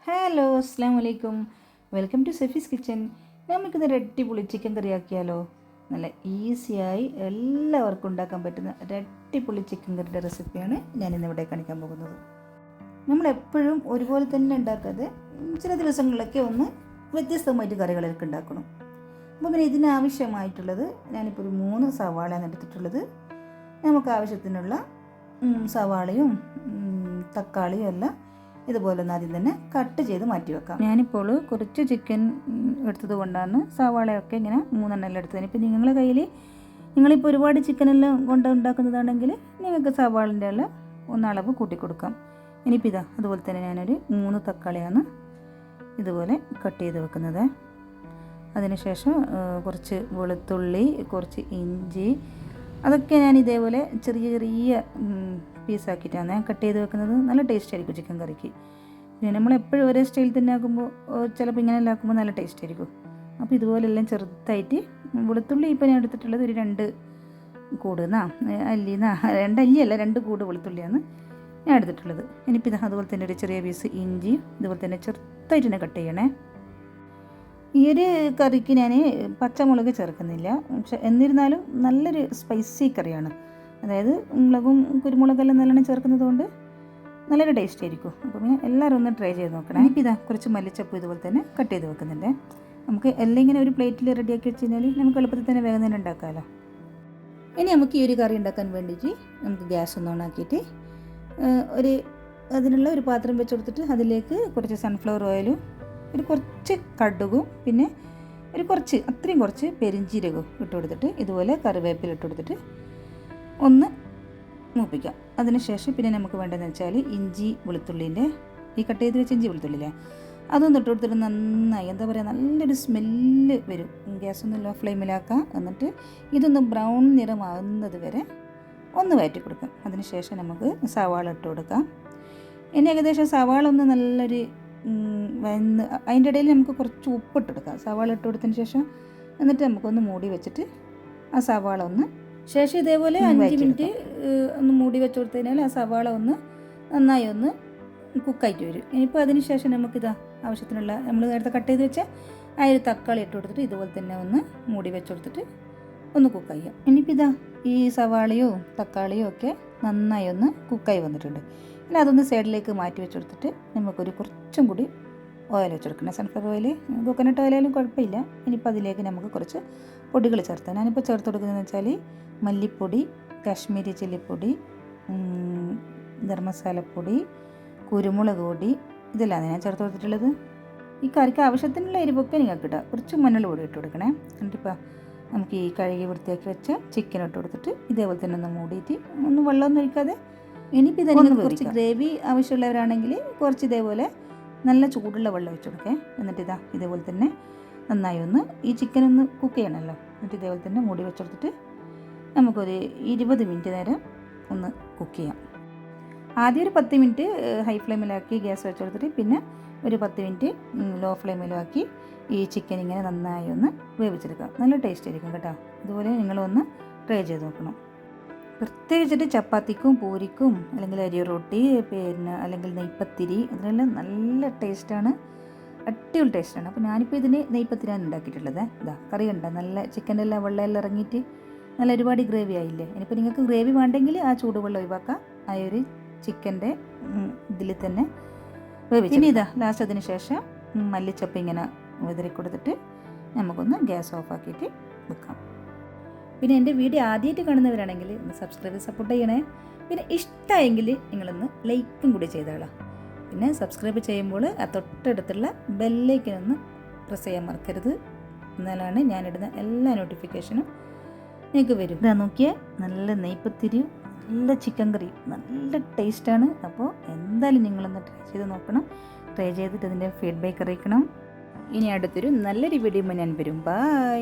Hello അസ്സാം വലൈക്കും, welcome to സെഫീസ് kitchen. നമുക്കിതൊരു അടിപൊളി ചിക്കൻ കറി ആക്കിയാലോ? നല്ല ഈസിയായി എല്ലാവർക്കും ഉണ്ടാക്കാൻ പറ്റുന്ന ഒരു അടിപൊളി ചിക്കൻ കറിയുടെ റെസിപ്പിയാണ് ഞാനിന്നിവിടെ കാണിക്കാൻ പോകുന്നത്. നമ്മളെപ്പോഴും ഒരുപോലെ തന്നെ ഉണ്ടാക്കാതെ ചില ദിവസങ്ങളിലൊക്കെ ഒന്ന് വ്യത്യസ്തമായിട്ട് കറികളൊക്കെ ഉണ്ടാക്കണം. അപ്പോൾ പിന്നെ ഇതിനാവശ്യമായിട്ടുള്ളത് ഞാനിപ്പോൾ ഒരു 3 സവാളയാണ് എടുത്തിട്ടുള്ളത്. നമുക്ക് ആവശ്യത്തിനുള്ള സവാളയും തക്കാളിയും എല്ലാം ഇതുപോലെ ഒന്ന് ആദ്യം തന്നെ കട്ട് ചെയ്ത് മാറ്റി വെക്കാം. ഞാനിപ്പോൾ കുറച്ച് ചിക്കൻ എടുത്തത് കൊണ്ടാണ് സവാളയൊക്കെ ഇങ്ങനെ 3 എണ്ണം എടുത്തത്. ഇപ്പം നിങ്ങളുടെ കയ്യിൽ നിങ്ങളിപ്പോൾ ഒരുപാട് ചിക്കനെല്ലാം കൊണ്ട് ഉണ്ടാക്കുന്നതാണെങ്കിൽ നിങ്ങൾക്ക് സവാളിൻ്റെ എല്ലാം ഒന്നളവ് കൂട്ടി കൊടുക്കാം. ഇനിയിപ്പോൾ ഇതാ അതുപോലെ തന്നെ ഞാനൊരു 3 തക്കാളിയാണ് ഇതുപോലെ കട്ട് ചെയ്ത് വെക്കുന്നത്. അതിനുശേഷം കുറച്ച് വെളുത്തുള്ളി, കുറച്ച് ഇഞ്ചി, അതൊക്കെ ഞാൻ ഇതേപോലെ ചെറിയ ചെറിയ പീസാക്കിയിട്ടാണ് ഞാൻ കട്ട് ചെയ്ത് വെക്കുന്നത്. നല്ല ടേസ്റ്റ് ആയിരിക്കും ചിക്കൻ കറിക്ക്. പിന്നെ നമ്മളെപ്പോഴും ഒരേ സ്റ്റൈൽ തന്നെ ആക്കുമ്പോൾ ചിലപ്പോൾ ഇങ്ങനെ ആക്കുമ്പോൾ നല്ല ടേസ്റ്റ് ആയിരിക്കും. അപ്പോൾ ഇതുപോലെല്ലാം ചെറുതായിട്ട് വെളുത്തുള്ളി ഇപ്പോൾ ഞാൻ എടുത്തിട്ടുള്ളത് ഒരു 2 കൂടുന്നാ അല്ലിന്നാ 2 അല്ലിയല്ല 2 കൂട് വെളുത്തുള്ളിയാണ് ഞാൻ എടുത്തിട്ടുള്ളത്. ഇനിയിപ്പോൾ ഇത് അതുപോലെ തന്നെ ഒരു ചെറിയ പീസ് ഇഞ്ചി ഇതുപോലെ തന്നെ ചെറുതായിട്ട് തന്നെ കട്ട് ചെയ്യണേ. ഈ ഒരു കറിക്ക് ഞാൻ പച്ചമുളക് ചേർക്കുന്നില്ല, പക്ഷെ എന്നിരുന്നാലും നല്ലൊരു സ്പൈസി കറിയാണ്. അതായത് മുളകും കുരുമുളകെല്ലാം നല്ലോണം ചേർക്കുന്നത് കൊണ്ട് നല്ലൊരു ടേസ്റ്റ് ആയിരിക്കും. അപ്പോൾ പിന്നെ എല്ലാവരും ഒന്ന് ട്രൈ ചെയ്ത് നോക്കണം. ഇനിയിപ്പോൾ ഇതാ കുറച്ച് മല്ലിച്ചപ്പ് ഇതുപോലെ തന്നെ കട്ട് ചെയ്ത് വെക്കുന്നുണ്ട്. നമുക്ക് എല്ലാം ഇങ്ങനെ ഒരു പ്ലേറ്റിൽ റെഡിയാക്കി വെച്ച് കഴിഞ്ഞാൽ നമുക്ക് എളുപ്പത്തിൽ തന്നെ വേഗം തന്നെ ഉണ്ടാക്കാമല്ലോ. ഇനി നമുക്ക് ഈ ഒരു കറി ഉണ്ടാക്കാൻ വേണ്ടിയിട്ട് നമുക്ക് ഗ്യാസ് ഒന്ന് ഓണാക്കിയിട്ട് അതിനുള്ള ഒരു പാത്രം വെച്ച് കൊടുത്തിട്ട് അതിലേക്ക് കുറച്ച് സൺഫ്ലവർ ഓയിലും കുറച്ച് കടുകും പിന്നെ അത്രയും കുറച്ച് പെരിഞ്ചീരകവും ഇട്ട് കൊടുത്തിട്ട് ഇതുപോലെ കറിവേപ്പില ഇട്ട് കൊടുത്തിട്ട് ഒന്ന് മൂപ്പിക്കാം. അതിനുശേഷം പിന്നെ നമുക്ക് വേണ്ടതെന്ന് വെച്ചാൽ ഇഞ്ചി വെളുത്തുള്ളിൻ്റെ ഈ കട്ട് ചെയ്ത് വെച്ച ഇഞ്ചി വെളുത്തുള്ളില്ലേ അതൊന്ന് ഇട്ട് കൊടുത്തിട്ട് നന്നായി എന്താ പറയുക നല്ലൊരു സ്മെല്ല് വരും. ഗ്യാസൊന്ന് ലോ ഫ്ലെയിമിലാക്കാം. എന്നിട്ട് ഇതൊന്ന് ബ്രൗൺ നിറമാകുന്നത് വരെ ഒന്ന് വഴറ്റി കൊടുക്കാം. അതിനുശേഷം നമുക്ക് സവാള ഇട്ട് കൊടുക്കാം. ഇനി ഏകദേശം സവാള ഒന്ന് നല്ലൊരു അതിൻ്റെ ഇടയിൽ നമുക്ക് കുറച്ച് ഉപ്പിട്ടെടുക്കാം. സവാള ഇട്ട് കൊടുത്തതിന് ശേഷം എന്നിട്ട് നമുക്കൊന്ന് മൂടി വെച്ചിട്ട് ആ സവാള ഒന്ന് ശേഷം ഇതേപോലെ 5 മിനിറ്റ് ഒന്ന് മൂടി വെച്ച് കൊടുത്തു കഴിഞ്ഞാൽ ആ സവാള ഒന്ന് നന്നായി ഒന്ന് കുക്കായിട്ട് വരും. ഇനിയിപ്പോൾ അതിന് ശേഷം നമുക്കിതാ ആവശ്യത്തിനുള്ള നമ്മൾ നേരത്തെ കട്ട് ചെയ്ത് വെച്ച ആ ഒരു തക്കാളി ഇട്ട് കൊടുത്തിട്ട് ഇതുപോലെ തന്നെ ഒന്ന് മൂടി വെച്ച് കൊടുത്തിട്ട് ഒന്ന് കുക്കായി ചെയ്യാം. ഇനിയിപ്പോൾ ഇതാ ഈ സവാളയോ തക്കാളിയോ ഒക്കെ നന്നായി ഒന്ന് കുക്കായി വന്നിട്ടുണ്ട്. ഇനി അതൊന്ന് സൈഡിലേക്ക് മാറ്റി വെച്ച് കൊടുത്തിട്ട് നമുക്കൊരു കുറച്ചും കൂടി ഓയിൽ വെച്ച് കൊടുക്കണം. സൺഫ്ലവർ ഓയിൽ, കോക്കനട്ട് ഓയിലായാലും കുഴപ്പമില്ല. ഇനിയിപ്പോൾ അതിലേക്ക് നമുക്ക് കുറച്ച് പൊടികൾ ചേർത്താം. ഞാനിപ്പോൾ ചേർത്ത് കൊടുക്കുന്നതെന്ന് വെച്ചാൽ മല്ലിപ്പൊടി, കാശ്മീരി ചില്ലിപ്പൊടി, ഗരം മസാലപ്പൊടി, കുരുമുളക് പൊടി, ഇതെല്ലാം ഞാൻ ചേർത്ത് കൊടുത്തിട്ടുള്ളത്. ഈ കറിക്ക് ആവശ്യത്തിനുള്ള എരിവൊക്കെ നിങ്ങൾക്ക് ഇടാം. കുറച്ച് മഞ്ഞൾ പൊടി ഇട്ട് കൊടുക്കണേ. എന്നിട്ടിപ്പോൾ നമുക്ക് ഈ കഴുകി വൃത്തിയാക്കി വെച്ച ചിക്കൻ ഇട്ട് കൊടുത്തിട്ട് ഇതേപോലെ തന്നെ ഒന്ന് മൂടിയിട്ട് ഒന്നും വെള്ളമൊന്നും ഒഴിക്കാതെ ഇനിയിപ്പോൾ ഇതിന് കുറച്ച് ഗ്രേവി ആവശ്യമുള്ളവരാണെങ്കിൽ കുറച്ച് ഇതേപോലെ നല്ല ചൂടുള്ള വെള്ളം ഒഴിച്ച് കൊടുക്കേ. എന്നിട്ട് ഇതേപോലെ തന്നെ നന്നായി ഒന്ന് ഈ ചിക്കൻ ഒന്ന് കുക്ക് ചെയ്യണമല്ലോ. എന്നിട്ട് ഇതേപോലെ തന്നെ മൂടി വെച്ച് കൊടുത്തിട്ട് നമുക്കൊരു 20 മിനിറ്റ് നേരം ഒന്ന് കുക്ക് ചെയ്യാം. ആദ്യം ഒരു 10 മിനിറ്റ് ഹൈ ഫ്ലെയിമിലാക്കി ഗ്യാസ് വെച്ച് കൊടുത്തിട്ട് പിന്നെ ഒരു 10 മിനിറ്റ് ലോ ഫ്ലെയിമിലാക്കി ഈ ചിക്കൻ ഇങ്ങനെ നന്നായി ഒന്ന് വേവിച്ചെടുക്കാം. നല്ല ടേസ്റ്റ് ആയിരിക്കും കേട്ടോ. ഇതുപോലെ നിങ്ങളൊന്ന് ട്രൈ ചെയ്ത് നോക്കണം. പ്രത്യേകിച്ചിട്ട് ചപ്പാത്തിക്കും പൂരിക്കും അല്ലെങ്കിൽ അരി റൊട്ടി പിന്നെ അല്ലെങ്കിൽ നെയ്പ്പത്തിരി ഇതിനെല്ലാം നല്ല ടേസ്റ്റാണ്, അടിപൊളി ടേസ്റ്റാണ്. അപ്പോൾ ഞാനിപ്പോൾ ഇതിന് നെയ്പ്പത്തിരിയാണ് ഉണ്ടാക്കിയിട്ടുള്ളത്. കറി ഉണ്ട് നല്ല ചിക്കൻ്റെ എല്ലാം വെള്ളമെല്ലാം ഇറങ്ങിയിട്ട് നല്ല ഒരുപാട് ഗ്രേവി ആയില്ലേ. ഇനിയിപ്പോൾ നിങ്ങൾക്ക് ഗ്രേവി വേണ്ടെങ്കിൽ ആ ചൂടുവെള്ളം ഒഴിവാക്കാം. ആ ഒരു ചിക്കൻ്റെ ഇതിൽ തന്നെ വേവിച്ച് ഇനി ലാസ്റ്റ് അതിന് ശേഷം മല്ലിച്ചപ്പ് ഇങ്ങനെ വിതറി കൊടുത്തിട്ട് നമുക്കൊന്ന് ഗ്യാസ് ഓഫാക്കിയിട്ട് വെക്കാം. പിന്നെ എൻ്റെ വീഡിയോ ആദ്യമായിട്ട് കാണുന്നവരാണെങ്കിൽ ഒന്ന് സബ്സ്ക്രൈബ് സപ്പോർട്ട് ചെയ്യണേ. പിന്നെ ഇഷ്ടമായെങ്കിൽ നിങ്ങളൊന്ന് ലൈക്കും കൂടി ചെയ്തോളാം. പിന്നെ സബ്സ്ക്രൈബ് ചെയ്യുമ്പോൾ ആ തൊട്ടടുത്തുള്ള ബെല്ലൈക്കനൊന്ന് പ്രസ് ചെയ്യാൻ മറക്കരുത്. എന്നാലാണ് ഞാനിടുന്ന എല്ലാ നോട്ടിഫിക്കേഷനും നിങ്ങൾക്ക് വരും. നോക്കിയാൽ നല്ല നെയ്പ്പത്തിരിയും നല്ല ചിക്കൻ കറിയും നല്ല ടേസ്റ്റാണ്. അപ്പോൾ എന്തായാലും നിങ്ങളൊന്ന് ട്രൈ ചെയ്ത് നോക്കണം. ട്രൈ ചെയ്തിട്ട് അതിൻ്റെ ഫീഡ്ബാക്ക് അറിയിക്കണം. ഇനി അടുത്തൊരു നല്ലൊരു വീഡിയോ ഞാൻ വരും. ബൈ.